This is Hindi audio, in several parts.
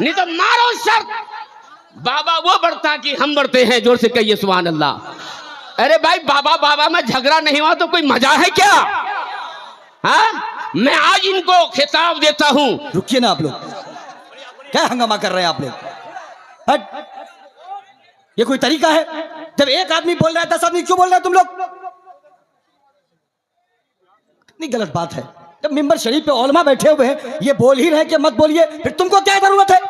नहीं तो मारो शर्त। बाबा वो बढ़ता कि हम बढ़ते हैं, जोर से कहिए सुभान अल्लाह। अरे भाई बाबा बाबा में झगड़ा नहीं हुआ तो कोई मजा है क्या? हाँ, मैं आज इनको खिताब देता हूं। रुकिए ना आप लोग, क्या हंगामा कर रहे हैं आप लोग? हट, ये कोई तरीका है? जब एक आदमी बोल रहा है 10 आदमी क्यों बोल रहे हैं तुम लोग? कितनी गलत बात है। जब मिंबर शरीफ पे उलमा बैठे हुए हैं, ये बोल ही रहे कि मत बोलिए, फिर तुमको क्या जरूरत है?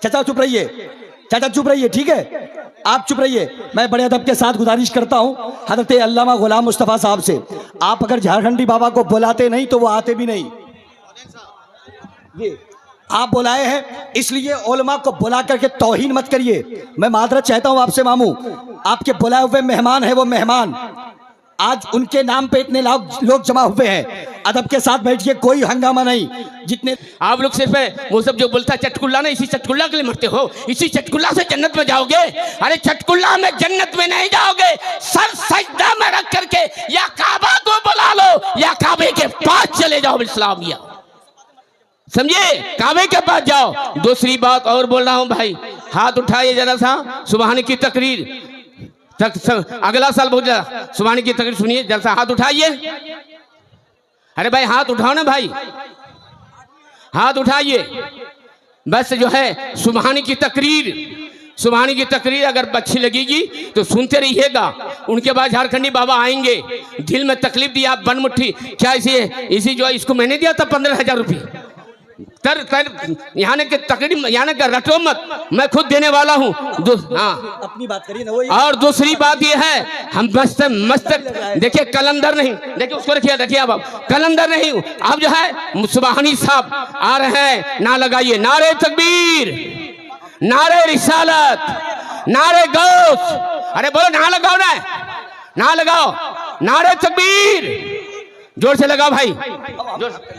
चाचा चुप रहिए, चाचा चुप रहिए, ठीक है, आप चुप रहिए। मैं बड़े अदब के साथ गुजारिश करता हूं हजरत अल्लामा गुलाम मुस्तफा साहब से, आप अगर झारखंडी बाबा को बुलाते नहीं तो वो आते भी नहीं। ये आप बुलाए हैं, इसलिए उलमा को बुला करके तौहीन मत करिए। मैं मादरत चाहता हूं आपसे मामू, आपके बुलाए हुए मेहमान है वो मेहमान, आज उनके नाम पे इतने लोग जमा हुए हैं, अदब के साथ बैठिए, कोई हंगामा नहीं। जितने आप लोग सिर्फ है वो सब जो बोलता है चटकुल्ला ना, इसी चटकुल्ला के लिए मरते हो, इसी चटकुल्ला से जन्नत में जाओगे। अरे चटकुल्ला में जन्नत में नहीं जाओगे, सर सजदा में रख करके या काबा को बुला लो या काबे के पास चले जाओ। इस्लामिया समझे, काबे के पास जाओ। दूसरी बात और बोल रहा हूं भाई, हाथ उठाइए जरा सा, सुबहानी की तकरीर अगला साल बहुत ज्यादा सुबहानी की तकरीर सुनिए, जरा सा हाथ उठाइए। अरे भाई हाथ उठाओ ना भाई, हाथ उठाइए। बस जो है सुबहानी की तकरीर अगर अच्छी लगेगी तो सुनते रहिएगा। उनके बाद झारखंडी बाबा आएंगे, दिल में तकलीफ दी आप बनमुट्ठी क्या इसी जो इसको मैंने दिया था 15,000 रुपये यहाँ के तकरीर यहाँ का रटो मत, मैं खुद देने वाला हूँ। हाँ अपनी बात करिए ना। वही और दूसरी बात ये है, हम मस्त देखिए कलंदर नहीं, देखिए उसको रखिए आप कलंदर नहीं। अब जो है सुबहानी साहब आ रहे हैं, ना लगाइए नारे तकबीर, नारे रिसालत, नारे गौस। अरे बोलो ना लगाओ ना, ना लगाओ, नारे तकबीर जोर से लगाओ भाई, जोर से।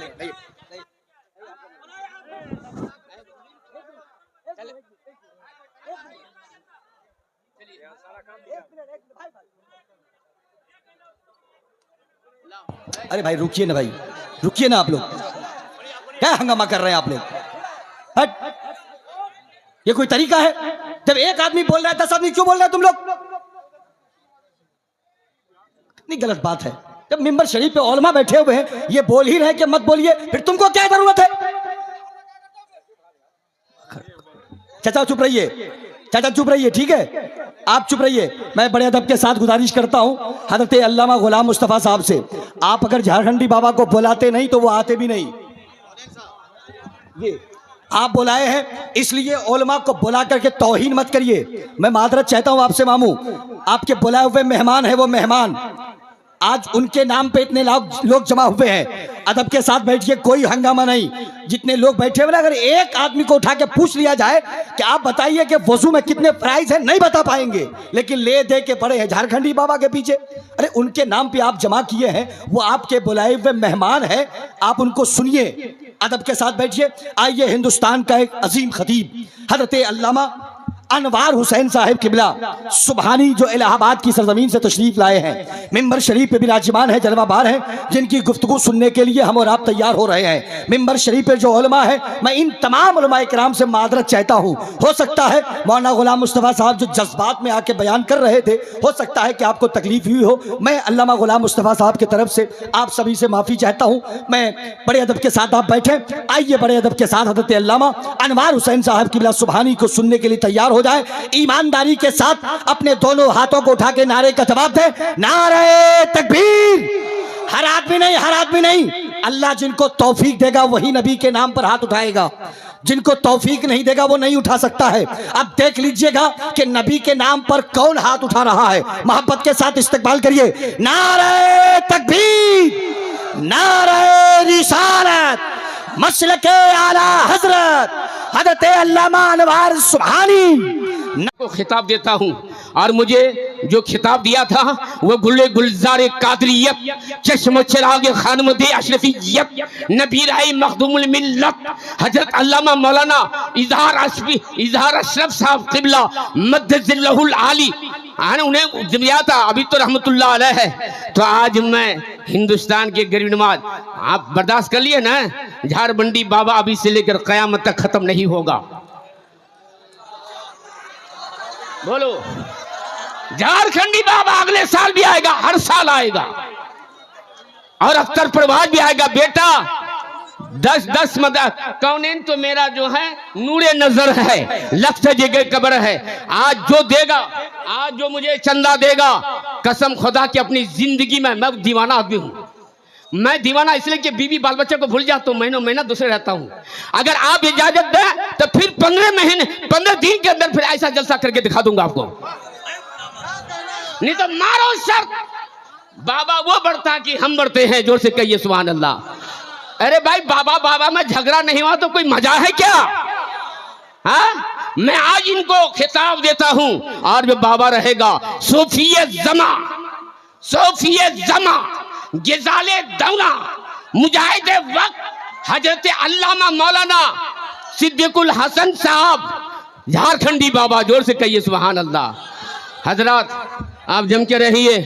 अरे भाई रुकिए ना भाई, रुकिए ना आप लोग, क्या हंगामा कर रहे हैं आप लोग? हट, ये कोई तरीका है? जब एक आदमी बोल रहा है 10 आदमी क्यों बोल रहे हैं तुम लोग? कितनी गलत बात है। जब मिंबर शरीफ पे उलमा बैठे हुए हैं, ये बोल ही रहे कि मत बोलिए, फिर तुमको क्या जरूरत है? चाचा चुप रहिए, चाचा चुप रहिए, ठीक है, आप चुप रहिए। मैं बड़े अदब के साथ गुजारिश करता हूं हजरत अल्लामा गुलाम मुस्तफा साहब से, आप अगर झारखंडी बाबा को बुलाते नहीं तो वो आते भी नहीं। ये आप बुलाए हैं, इसलिए उलमा को बुला करके तौहीन मत करिए। मैं मादरत चाहता हूं आपसे मामू, आपके बुलाए हुए मेहमान है वो मेहमान, आज उनके नाम पे इतने लोग जमा हुए हैं, अदब के साथ बैठिए, कोई हंगामा नहीं। जितने लोग बैठे हुए, अगर एक आदमी को उठा के पूछ लिया जाए कि आप बताइए कि वजू में कितने प्राइस है, नहीं बता पाएंगे, लेकिन ले दे के पड़े हैं झारखंडी बाबा के पीछे। अरे उनके नाम पे आप जमा किए हैं, वो आपके बुलाए हुए मेहमान है, आप उनको सुनिए, अदब के साथ बैठिए। आइए, हिंदुस्तान का एक अजीम खतीब हजरत अल्लामा अनवार हुसैन साहिब किबला सुबहानी जो इलाहाबाद की सरजमीन से तशरीफ लाए हैं, मिंबर शरीफ पे विराजमान है, जलवाबार है, जिनकी गुफ्तगू सुनने के लिए हम और आप तैयार हो रहे हैं। मिंबर शरीफ पे जो उलमा है, मैं इन तमाम उलमाए किराम से मादरत चाहता हूँ। हो सकता है मौलाना गुलाम मुस्तफा साहब जो जज्बात में आके बयान कर रहे थे, हो सकता है कि आपको तकलीफ हुई हो। मैं अल्लामा गुलाम मुस्तफा साहब की तरफ से आप सभी से माफ़ी चाहता हूँ। मैं बड़े अदब के साथ आप बैठे, आइए बड़े अदब के साथ हजरत अल्लामा अनवार हुसैन साहब किबला सुबहानी को सुनने के लिए तैयार हो जाए। ईमानदारी के साथ अपने दोनों हाथों को उठा के नारे का जवाब दे, नारे तकबीर। हर आदमी नहीं, अल्लाह जिनको तौफीक देगा वही नबी के नाम पर हाथ उठाएगा, जिनको तौफीक नहीं देगा वो नहीं उठा सकता है। अब देख लीजिएगा कि नबी के नाम पर कौन हाथ उठा रहा है। मोहब्बत के साथ इस्तकबाल करिए, नारे तकबीर, नारे रिसालत, मसलके आला हजरत हजरत अल्लामा अनवार सुबहानी को खिताब देता हूँ। और मुझे जो खिताब दिया था वो गुले गुलजार कादरियत, चश्म चिराग खानमदे अशरफियत, नबी राय मखदूमुल मिल्लत हजरत अल्लामा मौलाना इजहार अशरफ साहब किबला मद्दजिल्लहुल आली आने उन्हें दिया था, अभी तो रहमतुल्लाह अलैह है। तो आज मैं हिंदुस्तान के गरीब नवाज, आप बर्दाश्त कर लिए ना, झारखंडी बाबा अभी से लेकर कयामत तक खत्म नहीं होगा। बोलो, झारखंडी बाबा अगले साल भी आएगा, हर साल आएगा, और अख्तर परवाज भी आएगा। बेटा 10 मदद कौनेन तो मेरा जो है नूरे नजर है, लक्ष्य जगह कब्र है। आज जो देगा, आज जो मुझे चंदा देगा, कसम खुदा की अपनी जिंदगी में मैं दीवाना आदमी हूँ। मैं दीवाना इसलिए कि बीवी बाल बच्चे को भूल जाता हूँ, महीनों महीना दूसरे रहता हूँ। अगर आप इजाजत दें तो फिर 15 दिन के अंदर फिर ऐसा जलसा करके दिखा दूंगा आपको। नहीं तो मारो शर्त, बाबा वो बढ़ता कि हम बढ़ते हैं, जोर से कहिए सुभान अल्लाह। अरे भाई बाबा में झगड़ा नहीं हुआ तो कोई मजा है क्या? हाँ, मैं आज इनको खिताब देता हूं, और जो बाबा रहेगा सूफिये जमा गिजाले दौना मुजाहिद वक्त हजरत अल्लामा मौलाना सिद्दीकुल हसन साहब झारखंडी बाबा, जोर से कहिए सुभान अल्लाह। हजरत आप जम के रहिए।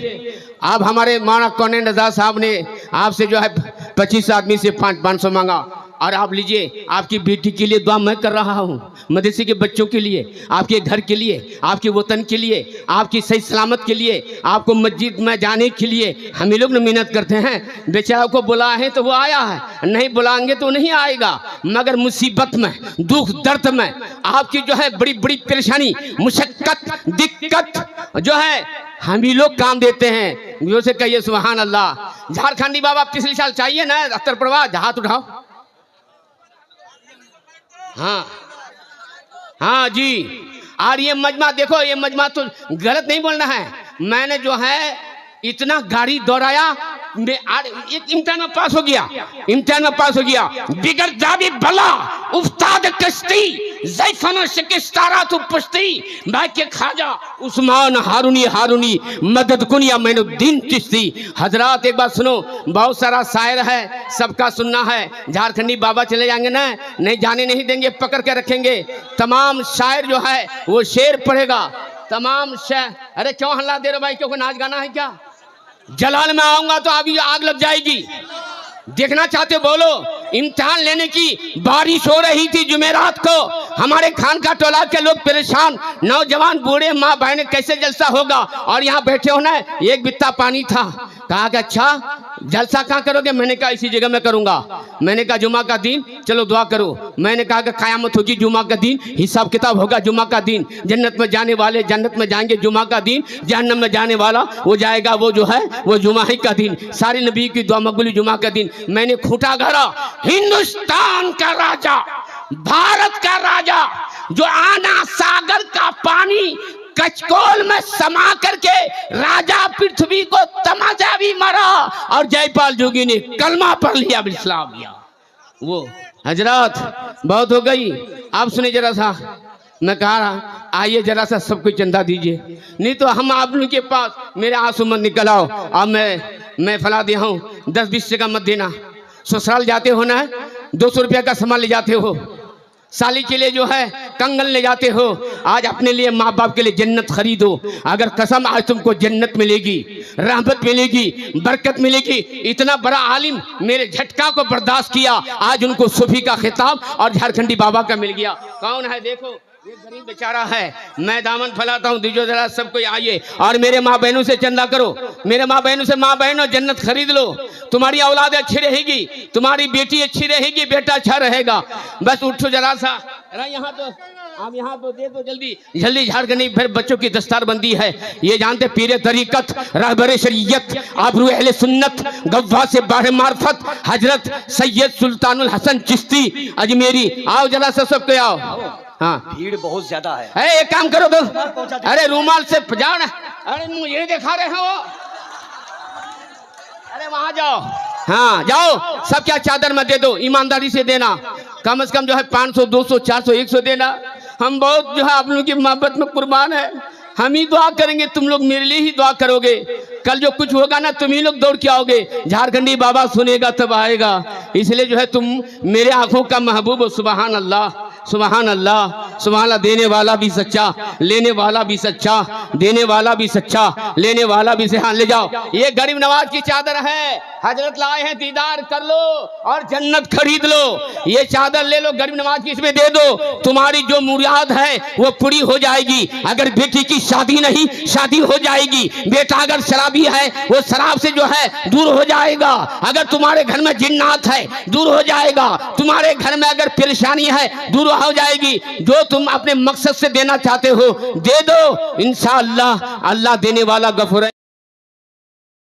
आप हमारे माना कौनेन रजा साहब ने आपसे जो है 25 आदमी से 500 मांगा, और आप लीजिए, आपकी बेटी के लिए दुआ मैं कर रहा हूँ, मदरसे के बच्चों के लिए, आपके घर के लिए, आपके वतन के लिए, आपकी सही सलामत के लिए, आपको मस्जिद में जाने के लिए हम लोग मेहनत करते हैं। बेचारा को बुलाए हैं तो वो आया है, नहीं बुलाएंगे तो नहीं आएगा। मगर मुसीबत में, दुख दर्द में, आपकी जो है बड़ी बड़ी परेशानी, मुशक्कत, दिक्कत जो है हम ही लोग काम देते हैं। जो से कहिए सुभान अल्लाह। झारखंडी बाबा पिछले साल चाहिए ना अख्तर परवाज, हाथ उठाओ। हाँ जी। और ये मजमा देखो, ये मजमा तो गलत नहीं बोलना है। मैंने जो है इतना गाड़ी दौड़ाया, मैं एक इम्तिहान में पास हो गया, बिगड़ जाबी भला उस्ताद कश्ती जैफनो शिकस्तारा तो पुश्ती मैं के खाजा उस्मान हारूनी मदद कुनिया मैनुद्दीन चिश्ती। हजरात एक बात सुनो, बहुत सारा शायर है, सबका सुनना है। झारखंडी बाबा चले जाएंगे ना, नहीं जाने नहीं देंगे, पकड़ के रखेंगे। तमाम शायर जो है वो शेर पढ़ेगा, तमाम शायर। अरे क्यों हल्ला दे रहे भाई, क्यों नाच गाना है क्या? जलाल में आऊंगा तो अभी आग लग जाएगी। देखना चाहते बोलो। इम्तिहान लेने की बारिश हो रही थी जुमेरात को, हमारे खान का टोला के लोग परेशान, नौजवान बूढ़े माँ बहने, कैसे जलसा होगा? और यहाँ बैठे हो ना, एक बित्ता पानी था। कहा कि अच्छा जलसा कहाँ करोगे? मैंने कहा इसी जगह में करूंगा। मैंने कहा जुमा का दिन, चलो दुआ करो। मैंने कहा कि क़यामत होगी जुमा का दिन, हिसाब किताब होगा जुमा का दिन। जन्नत में जाने वाले जन्नत में जाएंगे जुमा का दिन, जहन्नम में जाने वाला वो जाएगा, वो जो है वो जुमा ही का दिन। सारे नबी की दुआ मकबूली जुमा का दिन। मैंने खूंटा गाड़ा, हिंदुस्तान का राजा, भारत का राजा, जो आना सागर का पानी कचकोल में समा करके राजा पृथ्वी को तमाचा भी मारा, और जयपाल जोगी ने कलमा पढ़ लिया, इस्लाम लिया। वो हजरत बहुत हो गई। आप सुने जरा सा, मैं कहा आइए जरा सा सबको चंदा दीजिए, नहीं तो हम आप लोगों के पास मेरे आंसू मत निकल आओ। अब मैं फला दिया हूँ, 10-20 टका मत देना। ससुराल जाते हो ना, 200 रुपया का सामान ले जाते हो, साली के लिए जो है कंगन ले जाते हो, आज अपने लिए माँ बाप के लिए जन्नत खरीदो। अगर कसम आज तुमको जन्नत मिलेगी, रहमत मिलेगी, बरकत मिलेगी। इतना बड़ा आलिम मेरे झटका को बर्दाश्त किया, आज उनको सूफी का खिताब और झारखंडी बाबा का मिल गया। कौन है देखो, ये गरीब बेचारा है। मैं दामन फैलाता हूँ, दीजो जरा सबको आइए, और मेरे माँ बहनों से चंदा करो। मेरे माँ बहनों से, माँ बहनों जन्नत खरीद लो। तुम्हारी औलाद अच्छी रहेगी, तुम्हारी बेटी अच्छी रहेगी, बेटा अच्छा रहेगा। बस उठो जरा सा। अरे यहाँ तो आप यहाँ तो दे दो जल्दी झारखंडी। फिर बच्चों की दस्तार बंदी है, ये जानते पीरे तरीकत, रहबरे शरीयत, आबरू अहले सुन्नत, गव्वा से बाहर मार्फत, हजरत सैयद सुल्तानुल हसन चिश्ती अजमेरी। आओ जरा सा सबके आओ। हाँ भीड़ बहुत ज्यादा है। एक काम करो तो, अरे रूमाल से जाओ ना। अरे मुझे दिखा रहे हैं वो, अरे वहां जाओ। हाँ जाओ, सब क्या चादर में दे दो, ईमानदारी से देना। कम से कम जो है 500, 200, 400, 100 देना। हम बहुत जो है आप लोगों की मोहब्बत में कुर्बान है। हम ही दुआ करेंगे, तुम लोग मेरे लिए ही दुआ करोगे। कल जो कुछ होगा ना, तुम ही लोग दौड़ के आओगे। झारखंडी बाबा सुनेगा तब आएगा। इसलिए जो है तुम मेरे आंखों का महबूब हो। सुभान अल्लाह। सुभान अल्लाह, सुभान अल्लाह। देने वाला भी सच्चा, लेने वाला भी सच्चा, देने वाला भी सच्चा, लेने वाला भी हाँ ले जाओ। ये गरीब नवाज की चादर है, हजरत लाए हैं, दीदार कर लो और जन्नत खरीद लो। ये चादर ले लो, गरीब नवाज की इसमें दे दो, तुम्हारी जो मुराद है वो पूरी हो जाएगी। अगर बेटी की शादी नहीं, शादी हो जाएगी। बेटा अगर शराबी है, वो शराब से जो है दूर हो जाएगा। अगर तुम्हारे घर में जिन्नात है, दूर हो जाएगा। तुम्हारे घर में अगर परेशानी है, दूर हो जाएगी। जो तुम अपने मकसद से देना चाहते हो दे दो, इंशाअल्लाह अल्लाह देने वाला गफूर है।